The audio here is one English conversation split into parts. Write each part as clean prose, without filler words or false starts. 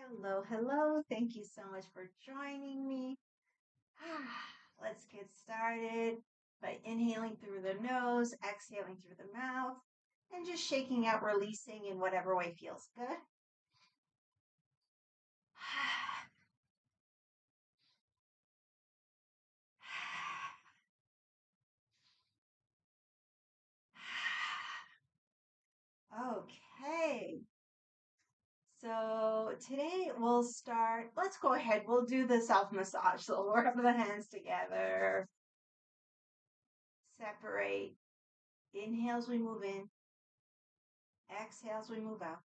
Hello, hello. Thank you so much for joining me. Let's get started by inhaling through the nose, exhaling through the mouth, and just shaking out, releasing in whatever way feels good. Okay. So today we'll start. Let's go ahead. We'll do the self massage. So we'll rub the hands together. Separate. Inhales, we move in. Exhales, we move out.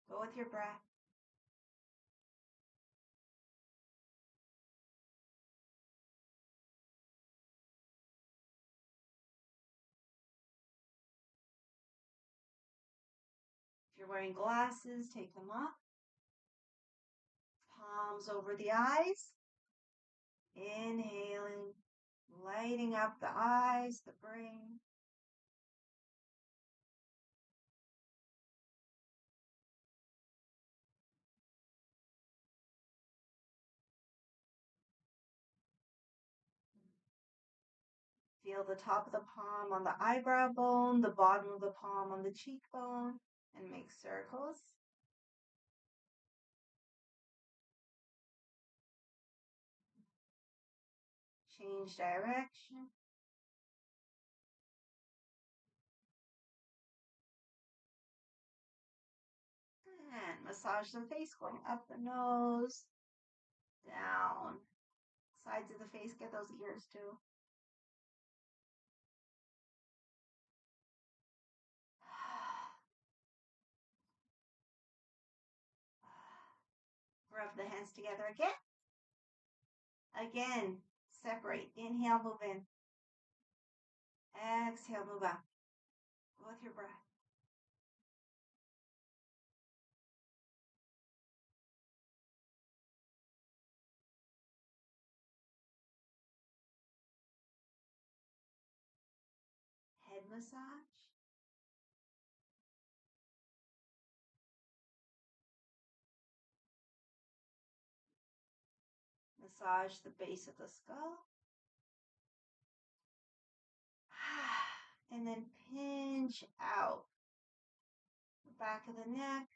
Go with your breath. If you're wearing glasses, take them off. Palms over the eyes. Inhaling, lighting up the eyes, the brain. Feel the top of the palm on the eyebrow bone, the bottom of the palm on the cheekbone, and make circles. Change direction. And massage the face, going up the nose, down. Sides of the face, get those ears too. Rub the hands together again. Again, separate. Inhale, move in. Exhale, move out. Go with your breath. Head massage. Massage the base of the skull. And then pinch out the back of the neck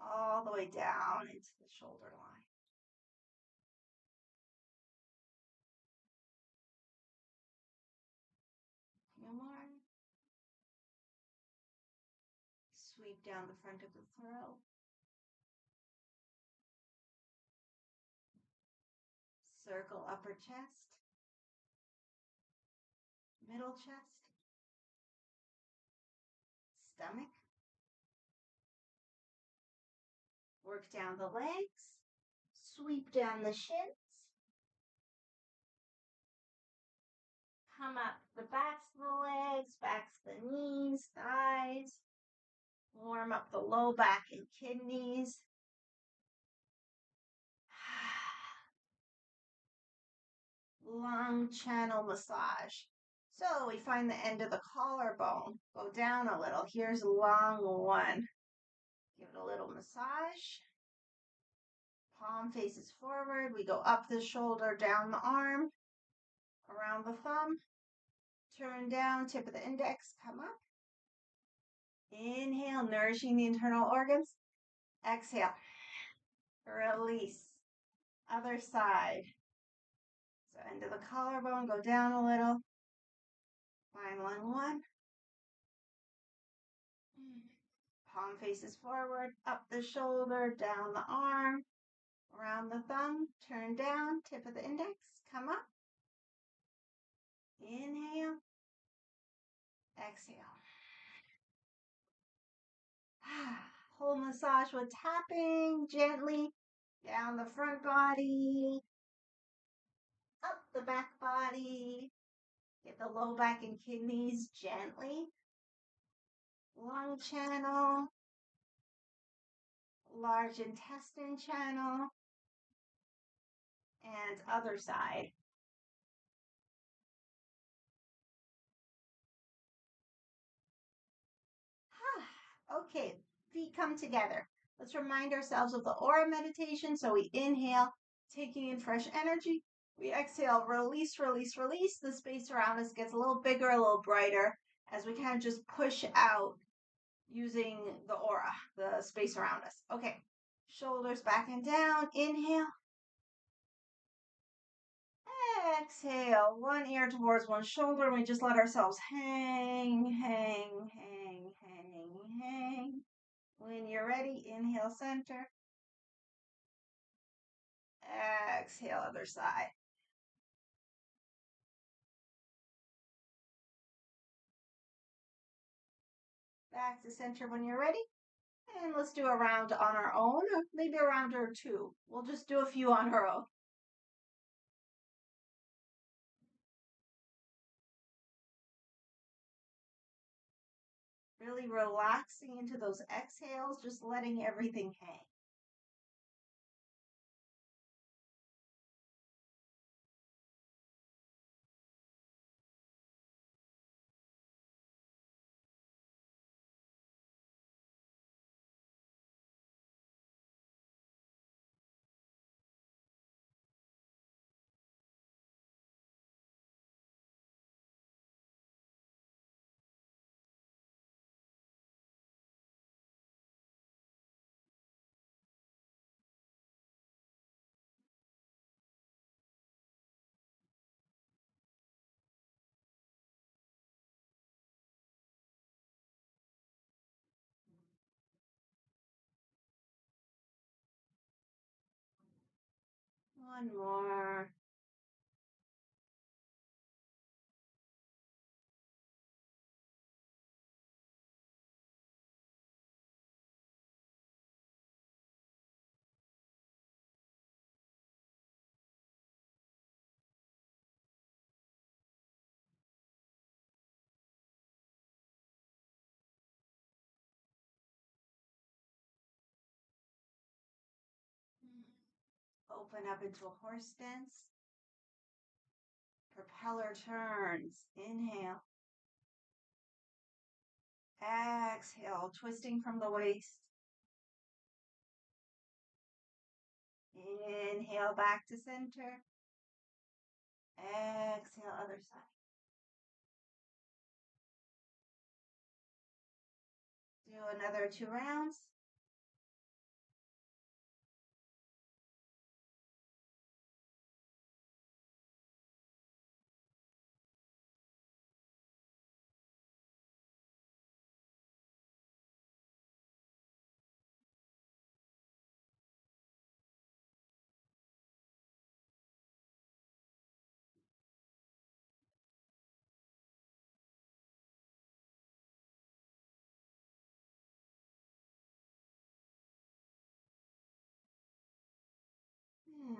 all the way down into the shoulder line. No more. Sweep down the front of the throat. Circle upper chest, middle chest, stomach. Work down the legs, sweep down the shins. Come up the backs of the legs, backs of the knees, thighs. Warm up the low back and kidneys. Lung channel massage. So we find the end of the collarbone. Go down a little. Here's lung one. Give it a little massage. Palm faces forward. We go up the shoulder, down the arm, around the thumb. Turn down, tip of the index, come up. Inhale, nourishing the internal organs. Exhale, release. Other side. So end of the collarbone, go down a little. Find lung one. Palm faces forward, up the shoulder, down the arm, around the thumb, turn down, tip of the index, come up. Inhale, exhale. Whole massage with tapping gently down the front body, up the back body. Get the low back and kidneys gently. Lung channel, large intestine channel, and other side. Okay, feet come together. Let's remind ourselves of the aura meditation. So we inhale, taking in fresh energy. We exhale, release, release, release. The space around us gets a little bigger, a little brighter as we kind of just push out using the aura, the space around us. Okay, shoulders back and down. Inhale. Exhale, one ear towards one shoulder, and we just let ourselves hang, hang, hang, hang, hang. When you're ready, inhale center. Exhale other side. Back to center when you're ready. And let's do a round on our own, maybe a round or two. We'll just do a few on our own. Really relaxing into those exhales, just letting everything hang. One more. Open up into a horse stance. Propeller turns. Inhale. Exhale, twisting from the waist. Inhale back to center. Exhale, other side. Do another 2 rounds.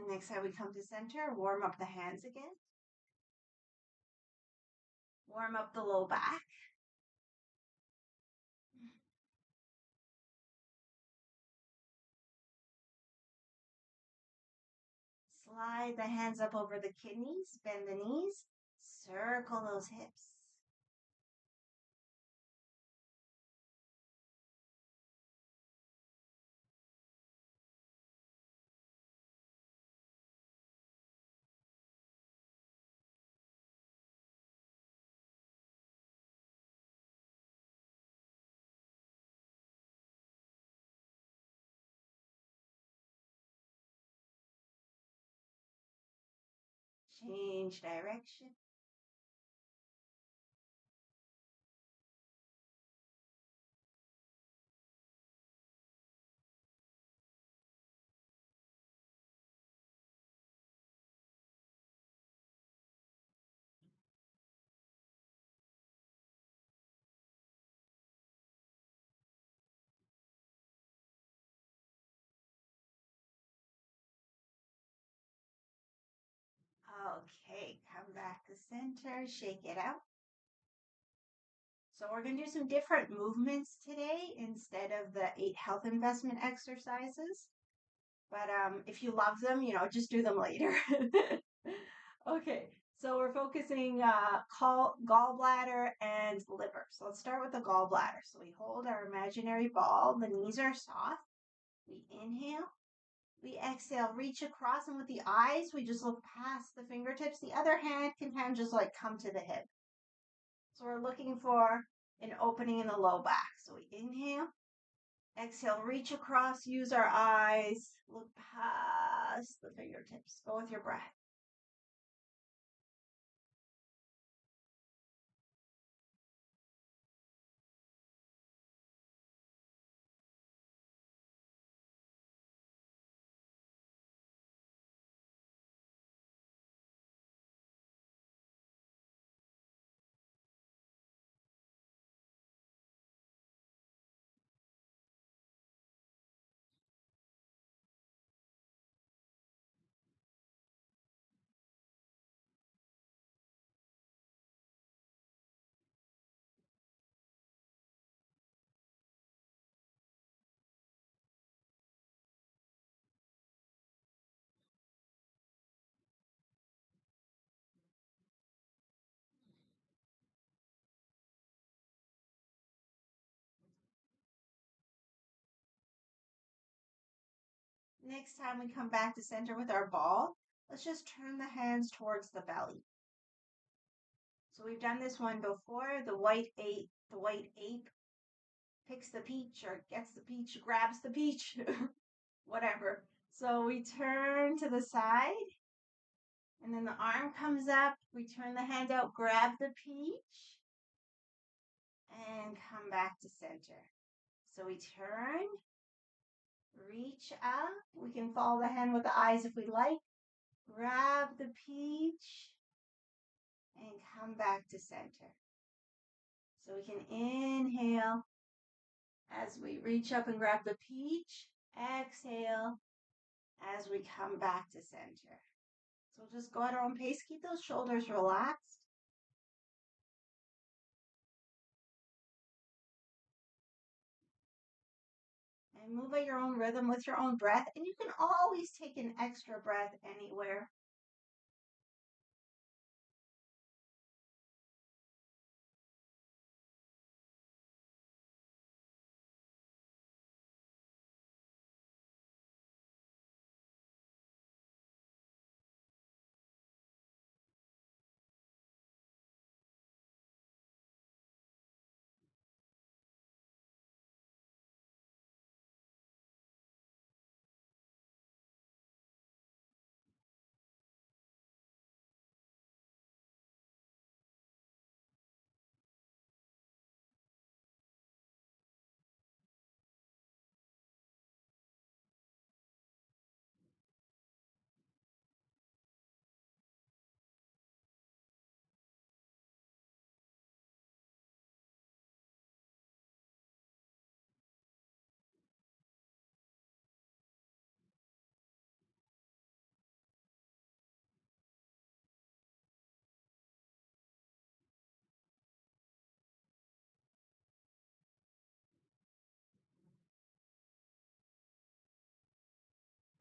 Next time we come to center, warm up the hands again. Warm up the low back. Slide the hands up over the kidneys, bend the knees, circle those hips. Change direction. Okay, come back to center, shake it out. So we're going to do some different movements today instead of the 8 health investment exercises. But if you love them, just do them later. Okay, so we're focusing gallbladder and liver. So let's start with the gallbladder. So we hold our imaginary ball. The knees are soft. We inhale. We exhale, reach across, and with the eyes, we just look past the fingertips. The other hand can kind of just like come to the hip. So we're looking for an opening in the low back. So we inhale, exhale, reach across, use our eyes, look past the fingertips. Go with your breath. Next time we come back to center with our ball, let's just turn the hands towards the belly. So we've done this one before. The white ape picks the peach or gets the peach, grabs the peach, whatever. So we turn to the side and then the arm comes up. We turn the hand out, grab the peach and come back to center. So we turn, reach up. We can follow the hand with the eyes if we like. Grab the peach and come back to center. So we can inhale as we reach up and grab the peach. Exhale as we come back to center. So just go at our own pace. Keep those shoulders relaxed. And move at your own rhythm with your own breath. And you can always take an extra breath anywhere.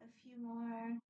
A few more.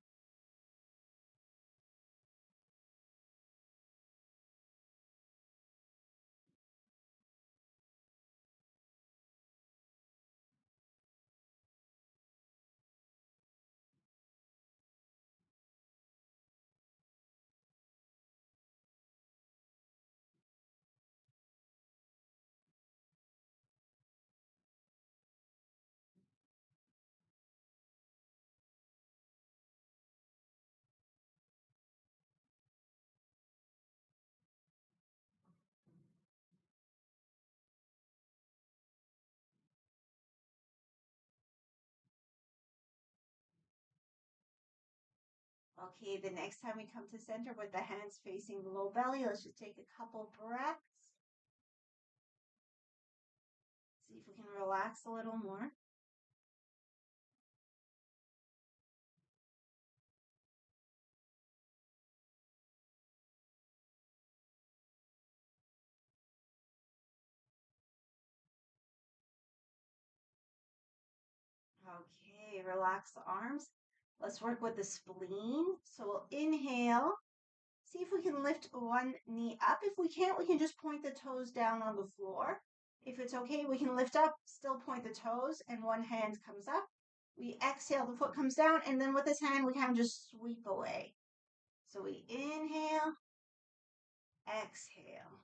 Okay, the next time we come to center with the hands facing the low belly, let's just take a couple breaths. See if we can relax a little more. Okay, relax the arms. Let's work with the spleen. So we'll inhale. See if we can lift one knee up. If we can't, we can just point the toes down on the floor. If it's okay, we can lift up, still point the toes, and one hand comes up. We exhale, the foot comes down, and then with this hand, we kind of just sweep away. So we inhale, exhale,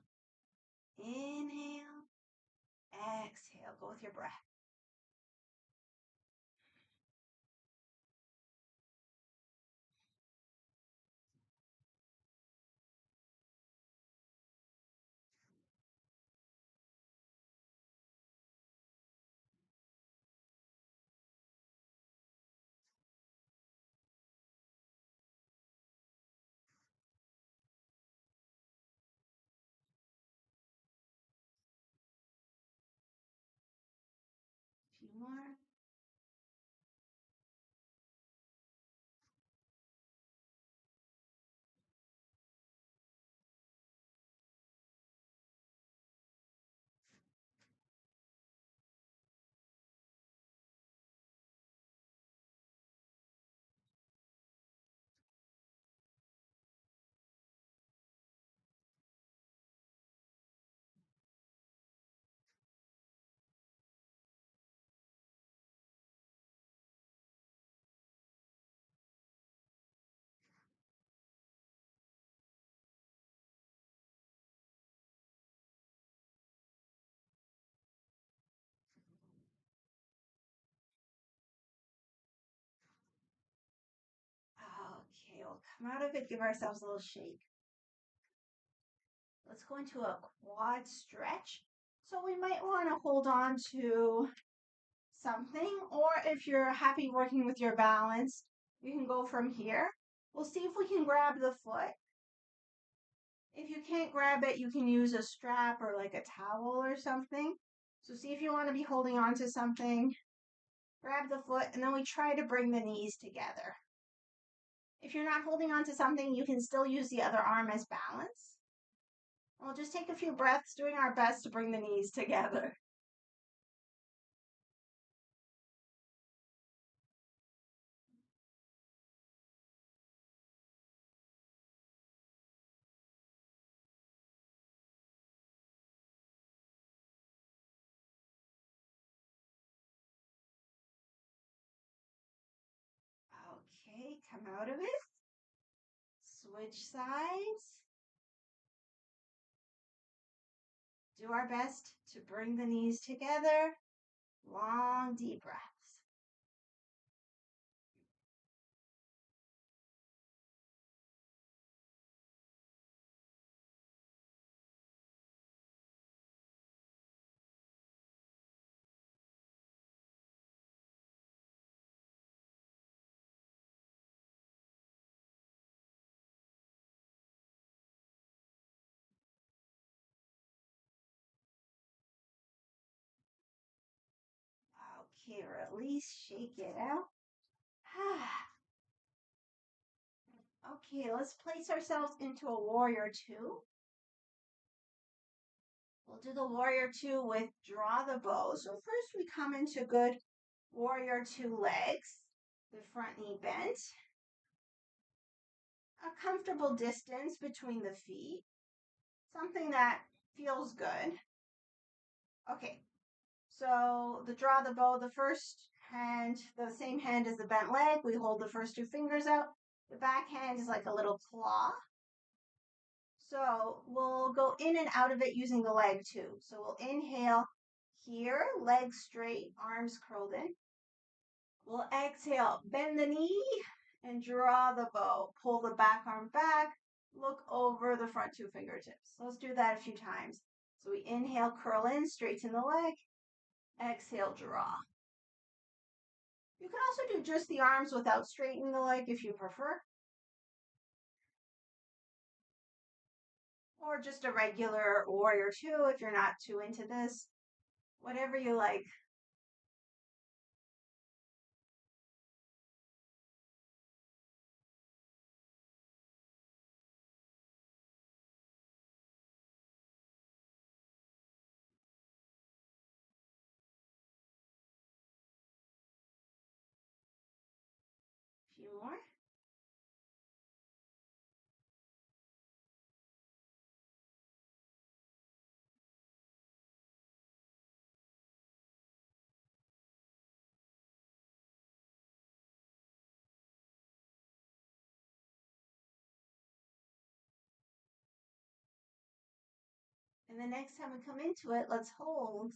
inhale, exhale. Go with your breath. A few more. Okay, we'll come out of it, give ourselves a little shake. Let's go into a quad stretch. So we might want to hold on to something, or if you're happy working with your balance, you can go from here. We'll see if we can grab the foot. If you can't grab it, you can use a strap or like a towel or something. So see if you want to be holding on to something. Grab the foot, and then we try to bring the knees together. If you're not holding on to something, you can still use the other arm as balance. We'll just take a few breaths, doing our best to bring the knees together. Okay, come out of it. Switch sides. Do our best to bring the knees together. Long, deep breaths. Okay, release, shake it out. Okay, let's place ourselves into a warrior two. We'll do the warrior two with draw the bow. So first we come into good warrior two legs, the front knee bent, a comfortable distance between the feet, something that feels good. Okay, so the draw the bow, the first hand, the same hand as the bent leg, we hold the first two fingers out. The back hand is like a little claw. So we'll go in and out of it using the leg too. So we'll inhale here, legs straight, arms curled in. We'll exhale, bend the knee and draw the bow. Pull the back arm back, look over the front two fingertips. Let's do that a few times. So we inhale, curl in, straighten the leg. Exhale, draw. You can also do just the arms without straightening the leg if you prefer. Or just a regular warrior two if you're not too into this. Whatever you like. A few more. And the next time we come into it, let's hold.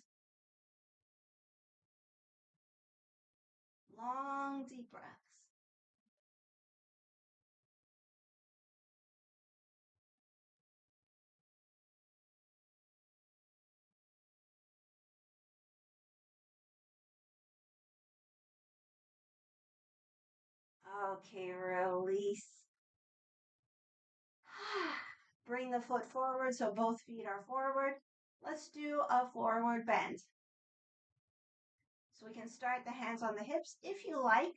Long, deep breaths. Okay, release. Bring the foot forward so both feet are forward. Let's do a forward bend. So we can start the hands on the hips. If you like,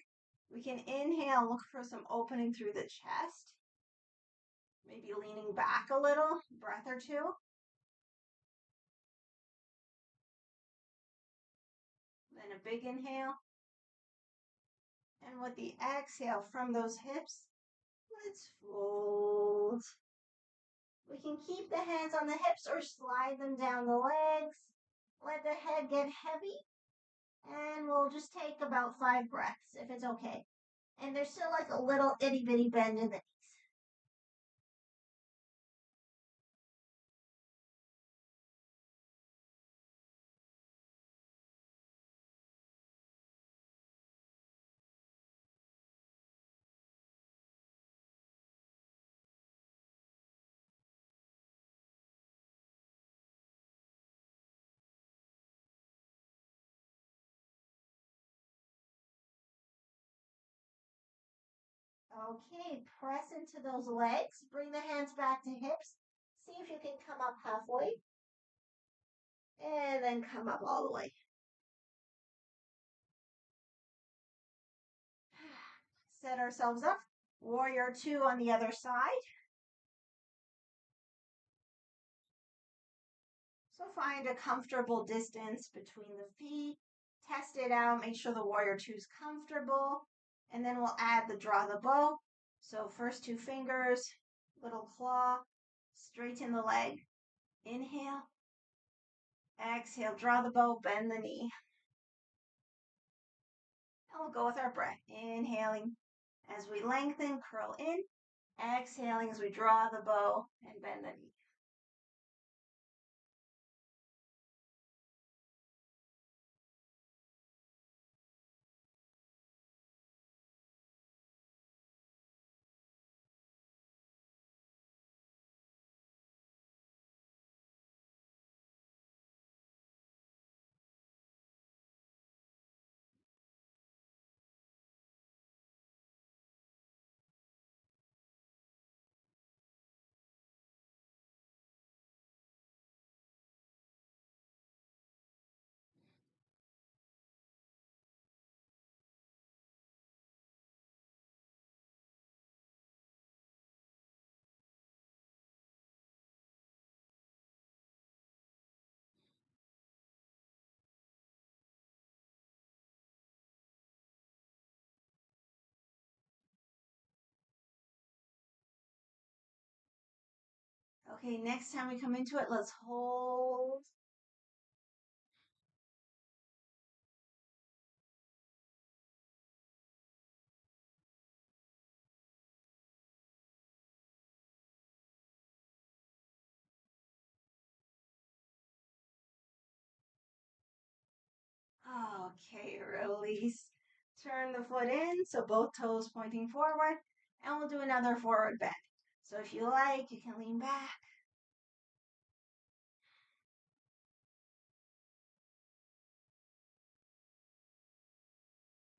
we can inhale, look for some opening through the chest. Maybe leaning back a little, breath or two. Then a big inhale. And with the exhale from those hips, let's fold. We can keep the hands on the hips or slide them down the legs. Let the head get heavy. And we'll just take about 5 breaths if it's okay. And there's still like a little itty bitty bend in the knees. Okay, press into those legs. Bring the hands back to hips. See if you can come up halfway. And then come up all the way. Set ourselves up. Warrior 2 on the other side. So find a comfortable distance between the feet. Test it out. Make sure the warrior 2 is comfortable. And then we'll add the draw the bow. So first 2 fingers, little claw, straighten the leg. Inhale. Exhale, draw the bow, bend the knee. And we'll go with our breath. Inhaling as we lengthen, curl in. Exhaling as we draw the bow and bend the knee. Okay, next time we come into it, let's hold. Okay, release. Turn the foot in, so both toes pointing forward, and we'll do another forward bend. So if you like, you can lean back.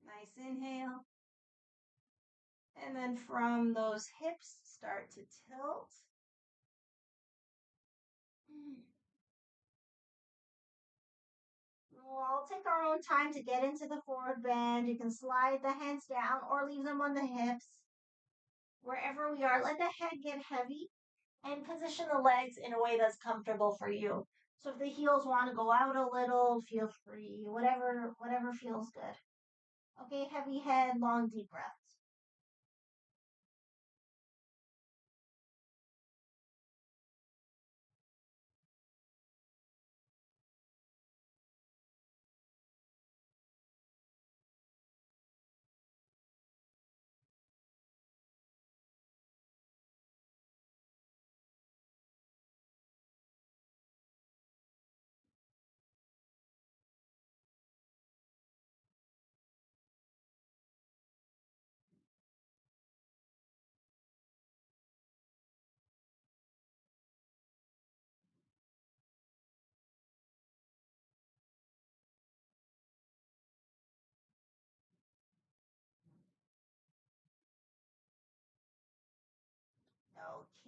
Nice inhale. And then from those hips, start to tilt. We'll take our own time to get into the forward bend. You can slide the hands down or leave them on the hips. Wherever we are, let the head get heavy and position the legs in a way that's comfortable for you. So if the heels want to go out a little, feel free. Whatever feels good. Okay, heavy head, long deep breaths.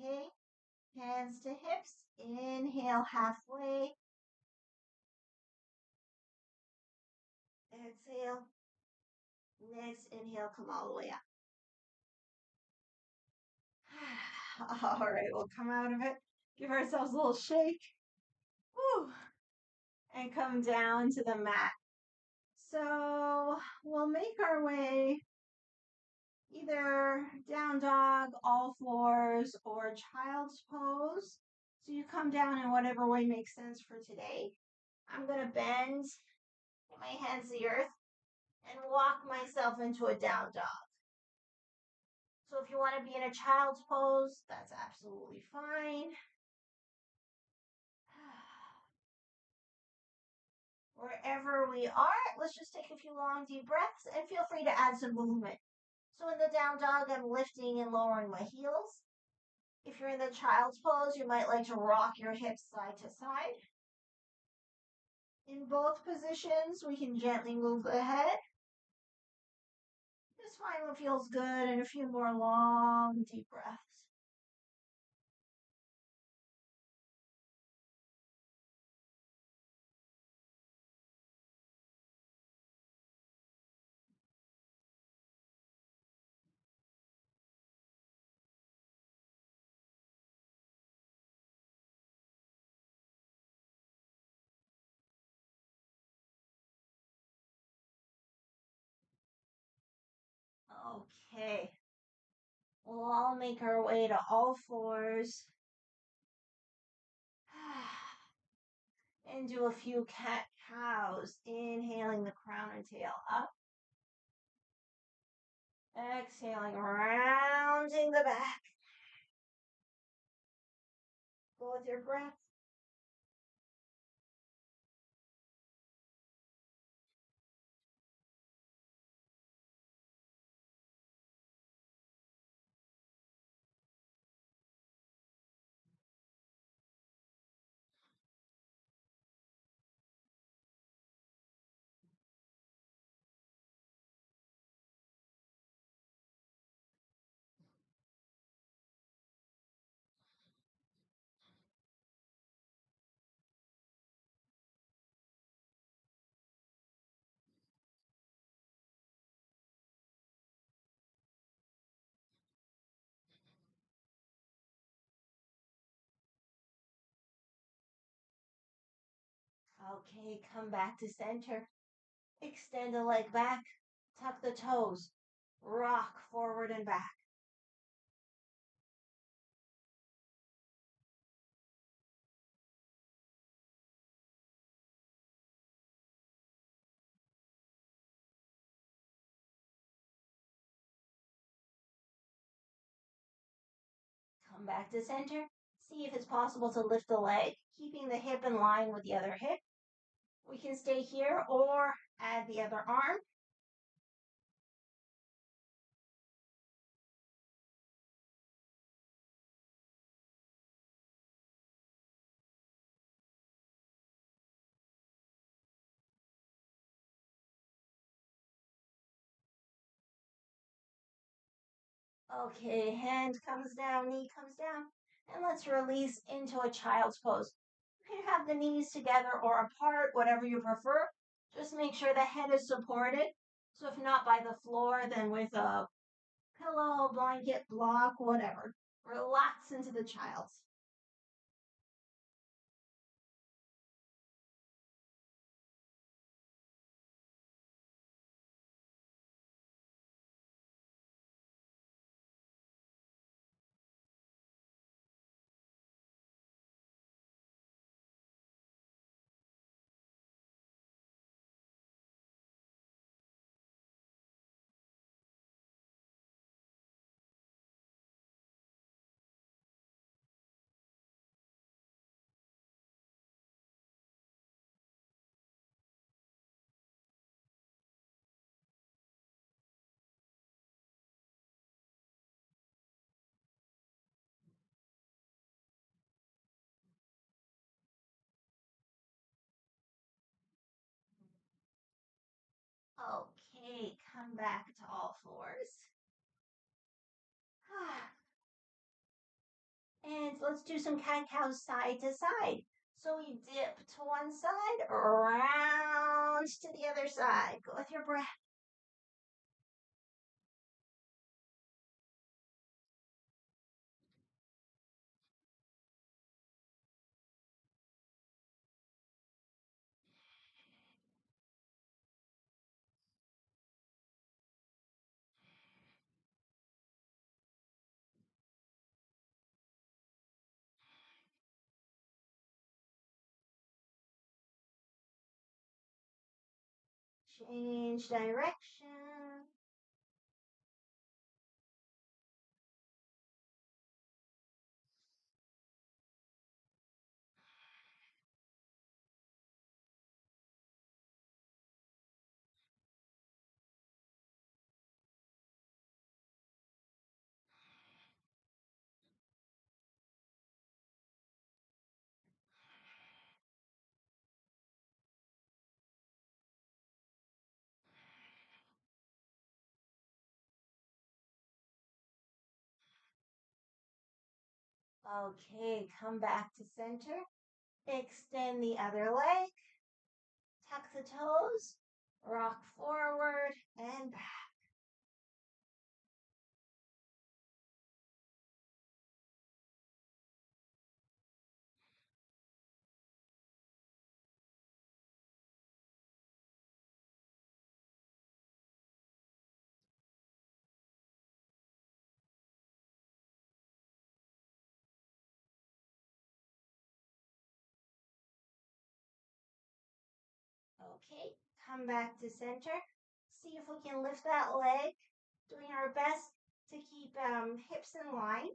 Okay. Hands to hips. Inhale halfway. Exhale. Next inhale, come all the way up. All right, we'll come out of it. Give ourselves a little shake. Woo. And come down to the mat. So we'll make our way either down dog, all fours, or child's pose. So you come down in whatever way makes sense for today. I'm going to bend, get my hands to the earth, and walk myself into a down dog. So if you want to be in a child's pose, that's absolutely fine. Wherever we are, let's just take a few long deep breaths and feel free to add some movement. So in the down dog, I'm lifting and lowering my heels. If you're in the child's pose, you might like to rock your hips side to side. In both positions, we can gently move the head. Just find what feels good and a few more long, deep breaths. Okay. We'll all make our way to all fours. And do a few cat-cows, inhaling the crown and tail up. Exhaling, rounding the back. Go with your breath. Okay, come back to center. Extend the leg back. Tuck the toes. Rock forward and back. Come back to center. See if it's possible to lift the leg, keeping the hip in line with the other hip. We can stay here or add the other arm. Okay, hand comes down, knee comes down. And let's release into a child's pose. You can have the knees together or apart, whatever you prefer. Just make sure the head is supported. So if not by the floor, then with a pillow, blanket, block, whatever. Relax into the child's. Okay, come back to all fours. And let's do some cat-cow side to side. So we dip to one side, around to the other side. Go with your breath. Change direction. Okay, come back to center. Extend the other leg. Tuck the toes. Rock forward and back. Okay, come back to center. See if we can lift that leg. Doing our best to keep hips in line.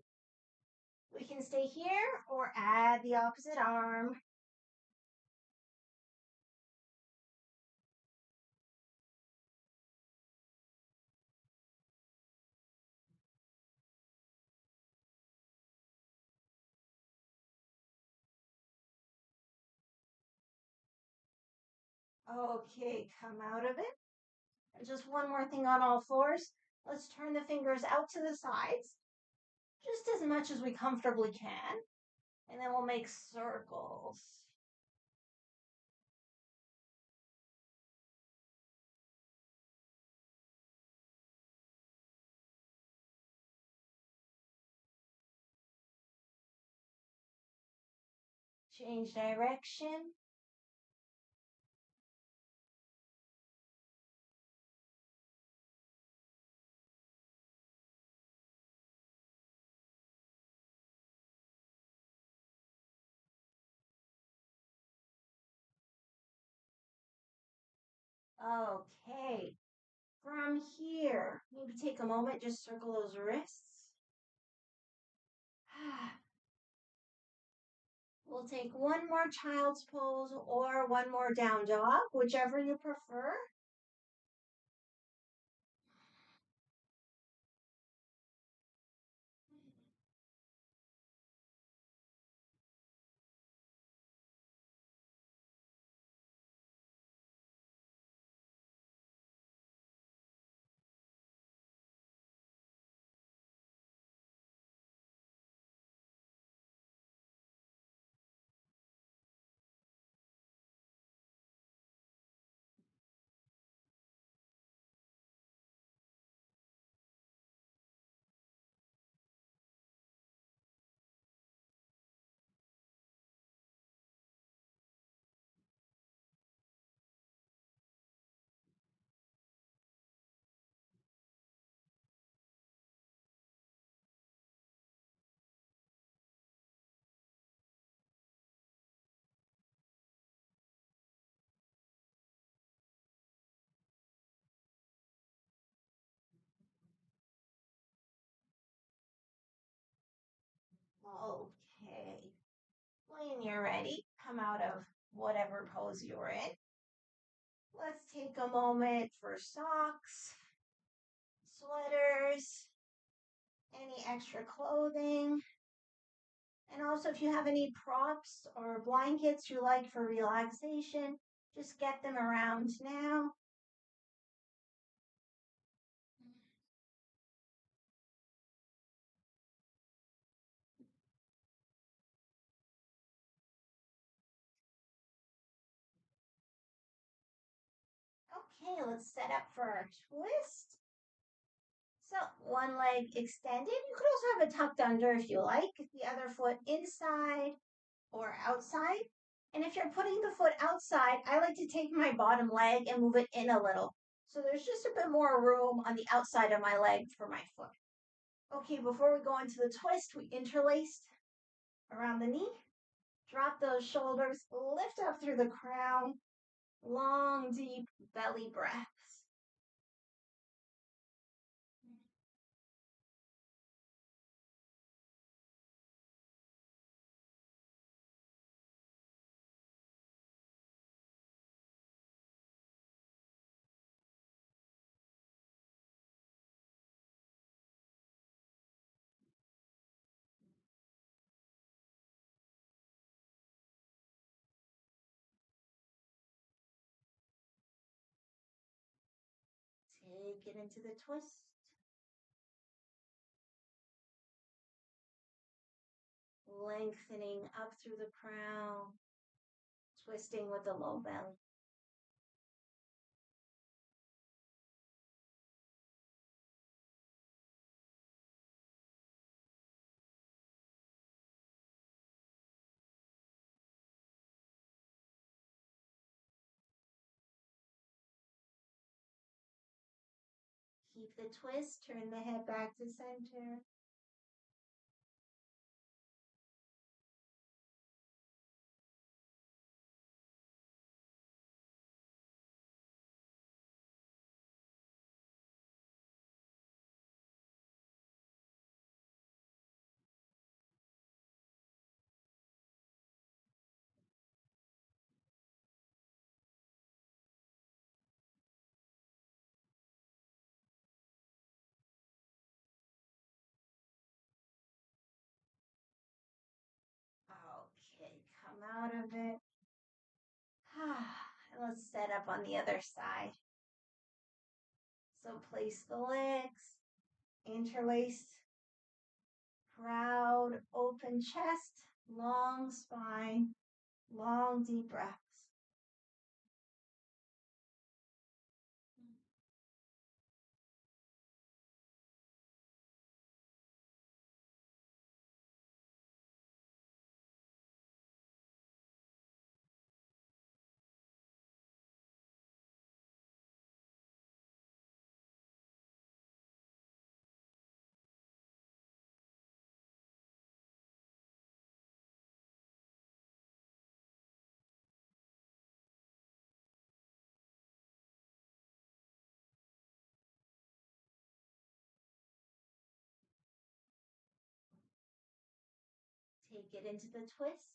We can stay here or add the opposite arm. Okay, come out of it. And just one more thing on all fours. Let's turn the fingers out to the sides, just as much as we comfortably can. And then we'll make circles. Change direction. Okay, from here, maybe take a moment, just circle those wrists. We'll take one more child's pose or one more down dog, whichever you prefer. Okay. When you're ready, come out of whatever pose you're in. Let's take a moment for socks, sweaters, any extra clothing. And also, if you have any props or blankets you like for relaxation, just get them around now. Okay, let's set up for our twist. So one leg extended. You could also have it tucked under if you like. The other foot inside or outside. And if you're putting the foot outside, I like to take my bottom leg and move it in a little. So there's just a bit more room on the outside of my leg for my foot. Okay, before we go into the twist, we interlaced around the knee. Drop those shoulders, lift up through the crown. Long, deep belly breaths. Take it into the twist. Lengthening up through the crown, twisting with the low belly. Keep the twist, turn the head back to center. Okay, come out of it. Let's set up on the other side. So place the legs, interlaced, proud, open chest, long spine, long deep breaths. Take it into the twist.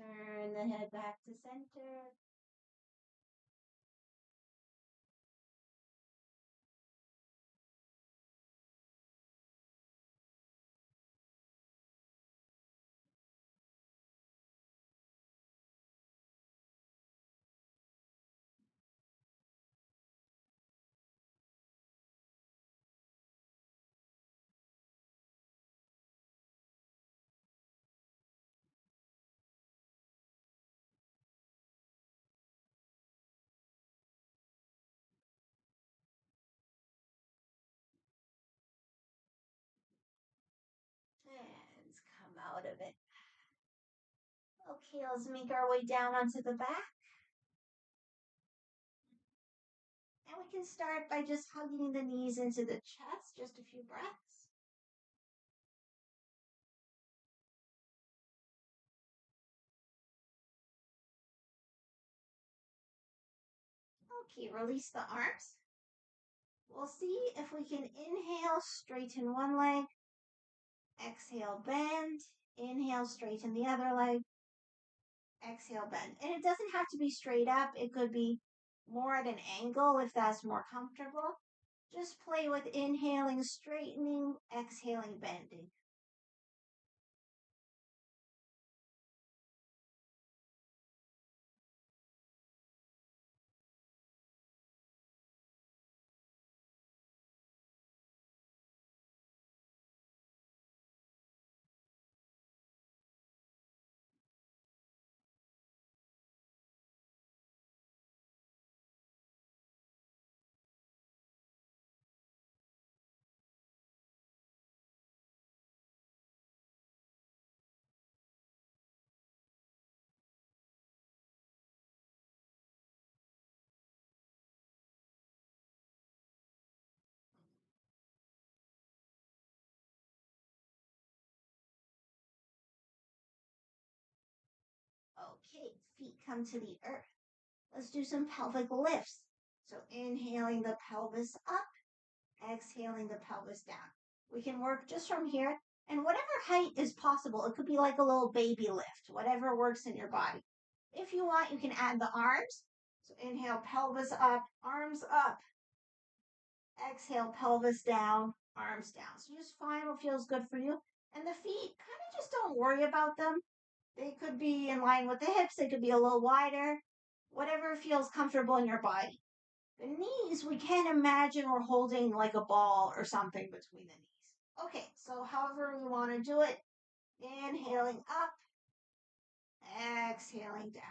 Turn the head back to center. And come out of it. Okay, let's make our way down onto the back. And we can start by just hugging the knees into the chest, just a few breaths. Okay, release the arms. We'll see if we can inhale, straighten one leg. Exhale, bend. Inhale, straighten the other leg. Exhale, bend. And it doesn't have to be straight up. It could be more at an angle if that's more comfortable. Just play with inhaling, straightening, exhaling, bending. Okay, feet come to the earth. Let's do some pelvic lifts. So inhaling the pelvis up, exhaling the pelvis down. We can work just from here and whatever height is possible. It could be like a little baby lift, whatever works in your body. If you want, you can add the arms. So inhale, pelvis up, arms up. Exhale, pelvis down, arms down. So just find what feels good for you. And the feet, kind of just don't worry about them. They could be in line with the hips. They could be a little wider. Whatever feels comfortable in your body. The knees, we can imagine we're holding like a ball or something between the knees. Okay, so however we want to do it, inhaling up, exhaling down.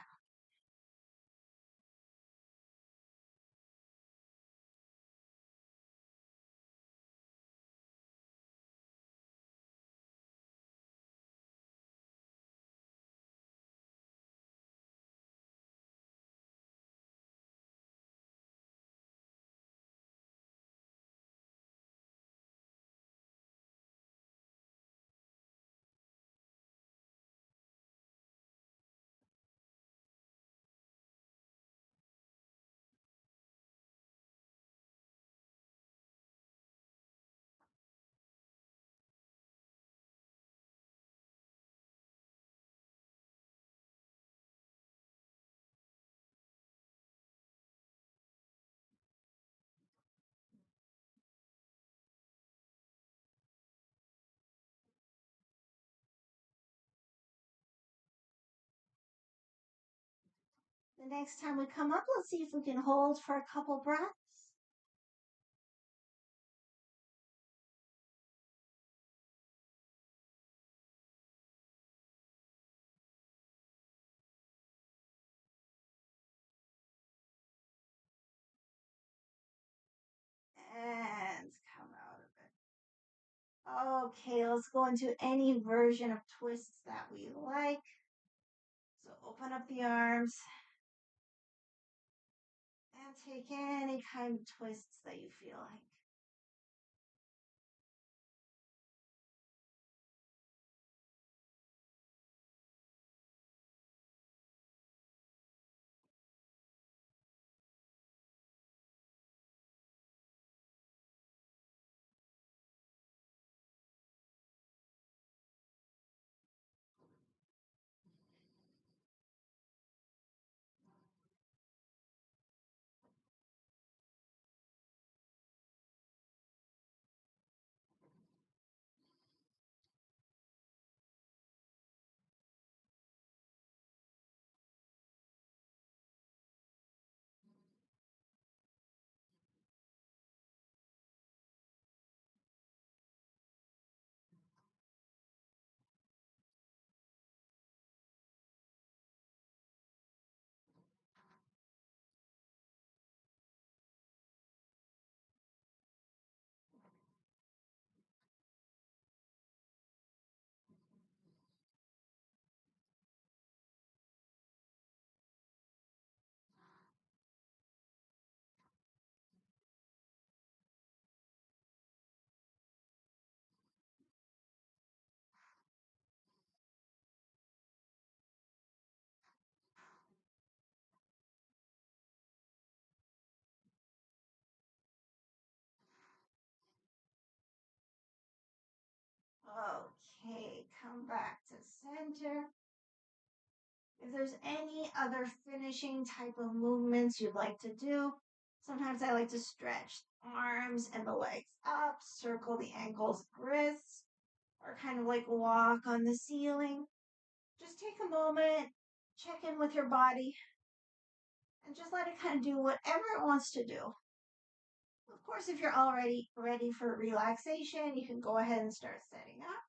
The next time we come up, let's see if we can hold for a couple breaths. And come out of it. Okay, let's go into any version of twists that we like. So open up the arms and take any kind of twists that you feel like. Okay, come back to center. If there's any other finishing type of movements you'd like to do, sometimes I like to stretch arms and the legs up, circle the ankles, wrists, or kind of like walk on the ceiling. Just take a moment, check in with your body, and just let it kind of do whatever it wants to do. Of course, if you're already ready for relaxation, you can go ahead and start setting up.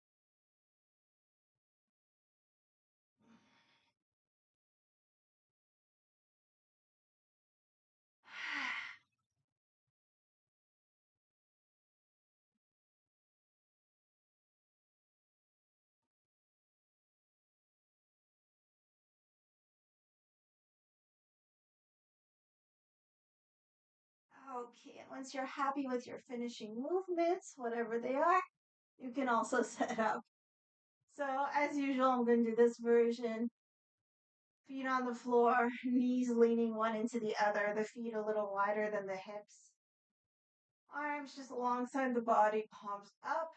Okay, and once you're happy with your finishing movements, whatever they are, you can also set up. So, as usual, I'm going to do this version. Feet on the floor, knees leaning one into the other, the feet a little wider than the hips. Arms just alongside the body, palms up,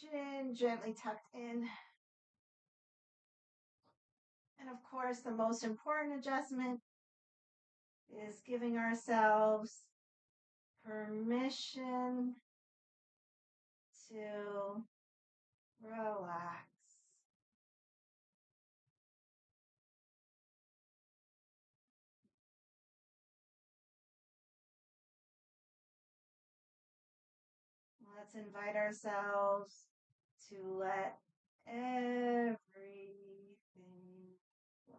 chin gently tucked in. And of course, the most important adjustment is giving ourselves permission to relax. Let's invite ourselves to let everything go.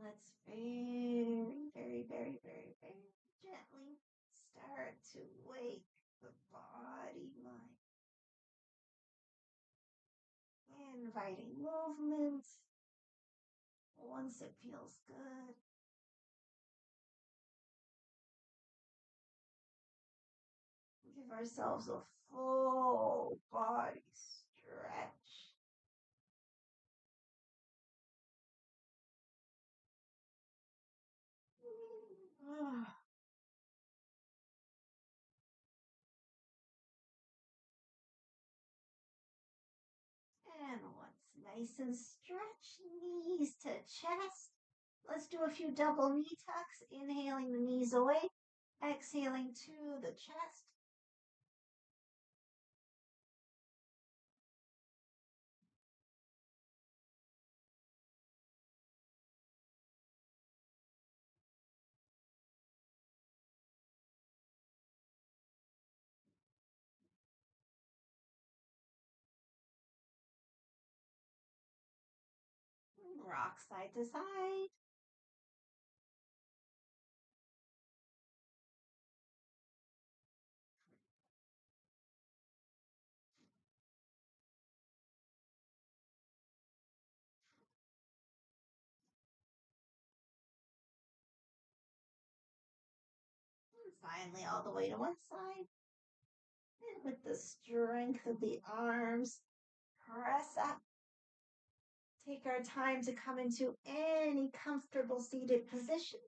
Let's very, very, very, very, very gently start to wake the body, mind, inviting movement once it feels good. Give ourselves a full body stretch. And once nice and stretched, knees to chest. Let's do a few double knee tucks, inhaling the knees away, exhaling to the chest. Rock side to side. And finally, all the way to one side. And with the strength of the arms, press up. Take our time to come into any comfortable seated position.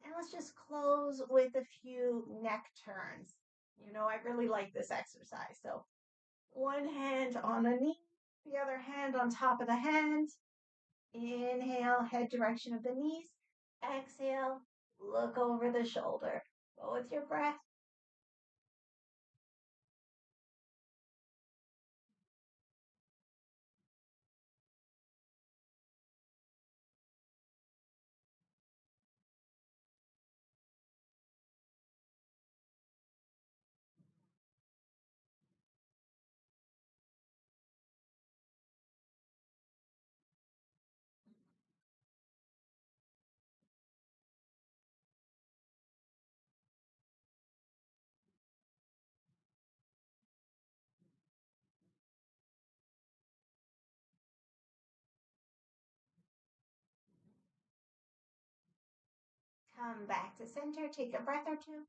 And let's just close with a few neck turns. I really like this exercise. So, one hand on the knee, the other hand on top of the hand. Inhale, head direction of the knees. Exhale, look over the shoulder. Go with your breath. Come back to center. Take a breath or two.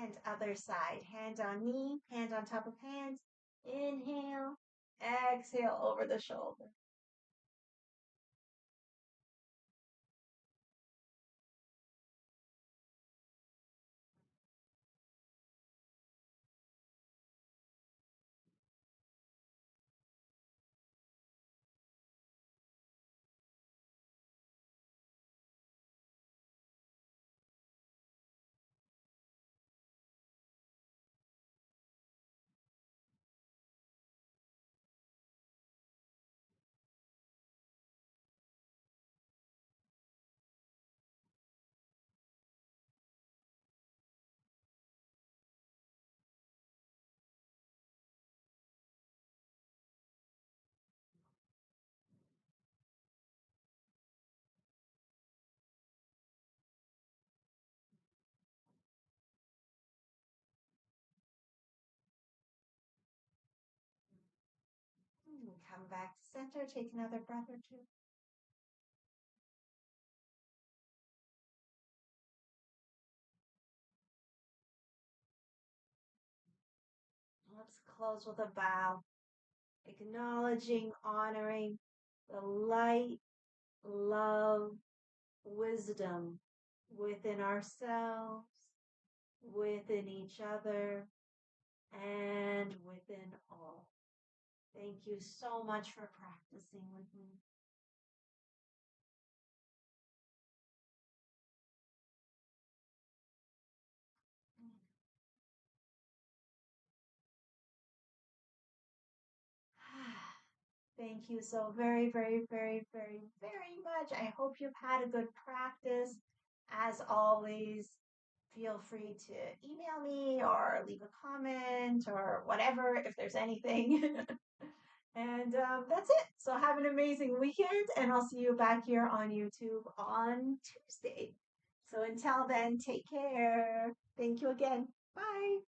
And other side. Hand on knee, hand on top of hands. Inhale, exhale over the shoulder. Come back to center. Take another breath or two. Let's close with a bow, acknowledging, honoring the light, love, wisdom within ourselves, within each other, and within all. Thank you so much for practicing with me. Thank you so very, very, very, very, very much. I hope you've had a good practice. As always, feel free to email me or leave a comment or whatever if there's anything. And that's it. So have an amazing weekend, and I'll see you back here on YouTube on Tuesday. So until then, take care. Thank you again. Bye.